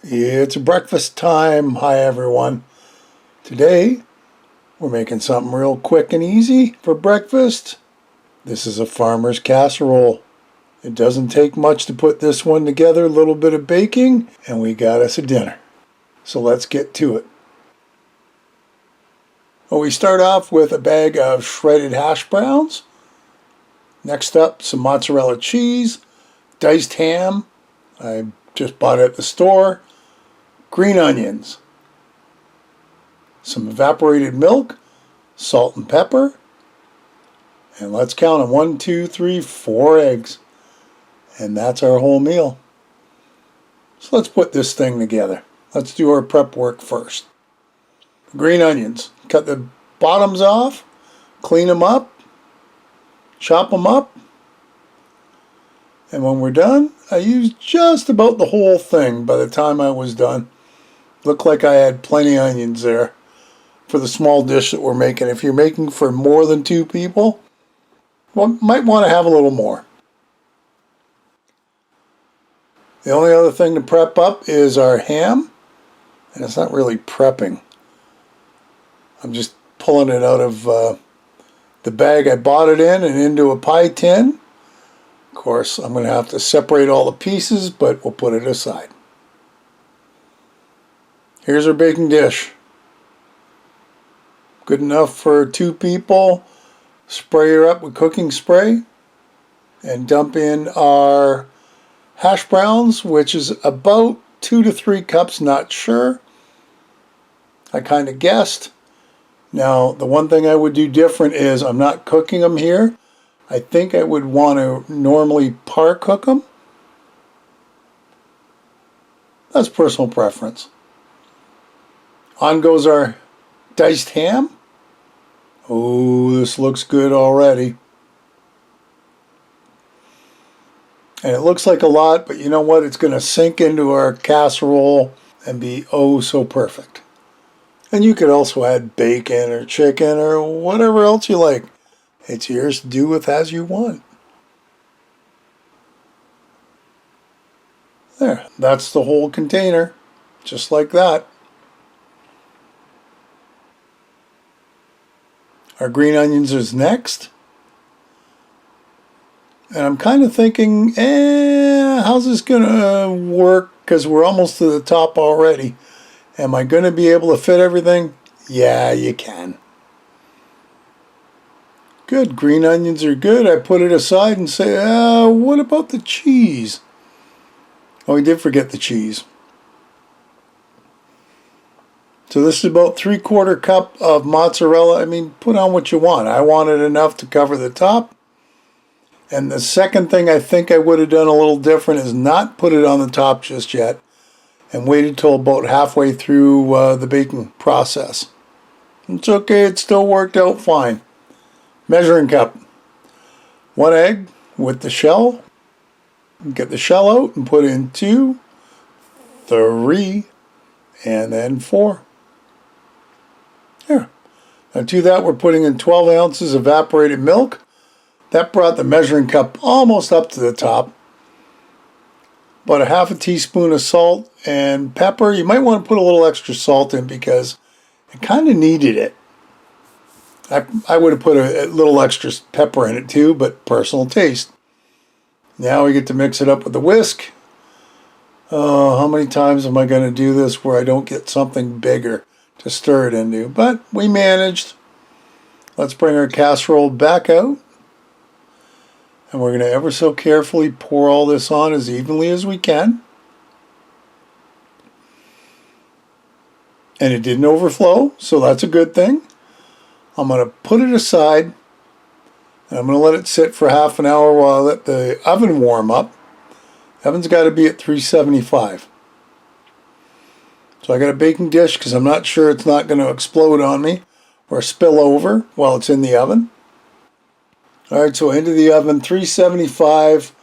It's breakfast time. Hi everyone. Today we're making something real quick and easy for breakfast. This is a farmer's casserole. It doesn't take much to put this one together, a little bit of baking, and we got us a dinner. So let's get to it. Well, we start off with a bag of shredded hash browns. Next up, some mozzarella cheese, diced ham. I just bought it at the store. Green onions, some evaporated milk, salt and pepper, and let's count them. 1, 2, 3, 4 eggs. And that's our whole meal. So let's put this thing together. Let's do our prep work first. Green onions, cut the bottoms off, clean them up, chop them up, and when we're done, I used just about the whole thing by the time I was done. Looked like I had plenty of onions there for the small dish that we're making. If you're making for more than 2 people, well, might want to have a little more. The only other thing to prep up is our ham, and it's not really prepping. I'm just pulling it out of the bag I bought it in and into a pie tin. Of course, I'm going to have to separate all the pieces, but we'll put it aside. Here's our baking dish. Good enough for 2 people. Spray her up with cooking spray and dump in our hash browns, which is about 2 to 3 cups, not sure. I kind of guessed. Now, the one thing I would do different is I'm not cooking them here. I think I would want to normally par cook them. That's personal preference. On goes our diced ham. Oh, this looks good already. And it looks like a lot, but you know what? It's going to sink into our casserole and be oh so perfect. And you could also add bacon or chicken or whatever else you like. It's yours to do with as you want. There, that's the whole container. Just like that. Our green onions is next. And I'm kind of thinking, how's this going to work? Because we're almost to the top already. Am I going to be able to fit everything? Yeah, you can. Good, green onions are good. I put it aside and say, what about the cheese? Oh, we did forget the cheese. So this is about 3/4 cup of mozzarella. I mean, put on what you want. I wanted enough to cover the top. And the second thing I think I would have done a little different is not put it on the top just yet and waited till about halfway through the baking process. It's okay, it still worked out fine. Measuring cup. 1 egg with the shell. Get the shell out and put in 2, 3, and then 4. Here. Now to that we're putting in 12 ounces evaporated milk. That brought the measuring cup almost up to the top. About a 1/2 teaspoon of salt and pepper. You might want to put a little extra salt in because it kind of needed it. I would have put a little extra pepper in it too, but personal taste. Now we get to mix it up with the whisk. Oh, how many times am I going to do this where I don't get something bigger to stir it into? But we managed. Let's bring our casserole back out. And we're going to ever so carefully pour all this on as evenly as we can. And it didn't overflow, so that's a good thing. I'm going to put it aside. And I'm going to let it sit for half an hour while I let the oven warm up. The oven's got to be at 375. So I got a baking dish because I'm not sure it's not going to explode on me or spill over while it's in the oven. Alright, so into the oven, 375,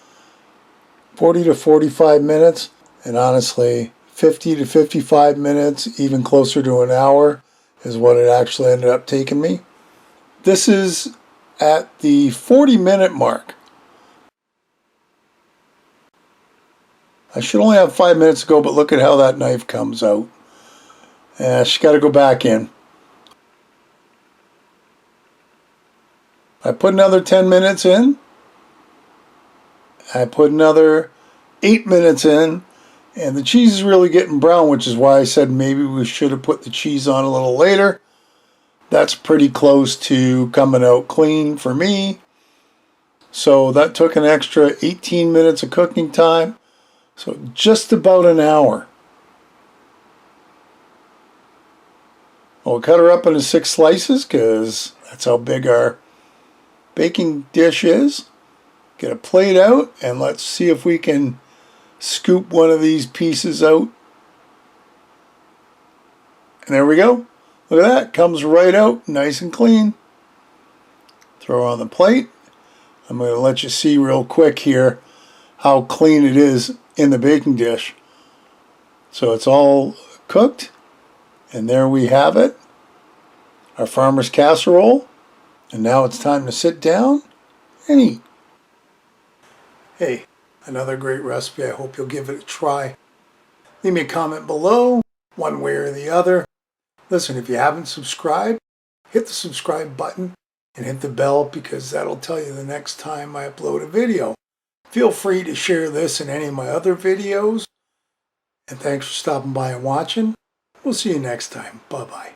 40 to 45 minutes, and honestly, 50 to 55 minutes, even closer to an hour, is what it actually ended up taking me. This is at the 40-minute mark. I should only have 5 minutes to go, but look at how that knife comes out. She's got to go back in. I put another 10 minutes in. I put another 8 minutes in. And the cheese is really getting brown, which is why I said maybe we should have put the cheese on a little later. That's pretty close to coming out clean for me. So that took an extra 18 minutes of cooking time. So just about an hour. We'll cut her up into 6 slices because that's how big our baking dish is. Get a plate out and let's see if we can scoop one of these pieces out. And there we go. Look at that. Comes right out nice and clean. Throw it on the plate. I'm going to let you see real quick here how clean it is in the baking dish. So it's all cooked. And there we have it. Our farmer's casserole. And now it's time to sit down and eat. Hey, another great recipe. I hope you'll give it a try. Leave me a comment below, one way or the other. Listen, if you haven't subscribed, hit the subscribe button and hit the bell because that'll tell you the next time I upload a video. Feel free to share this in any of my other videos. And thanks for stopping by and watching. We'll see you next time. Bye-bye.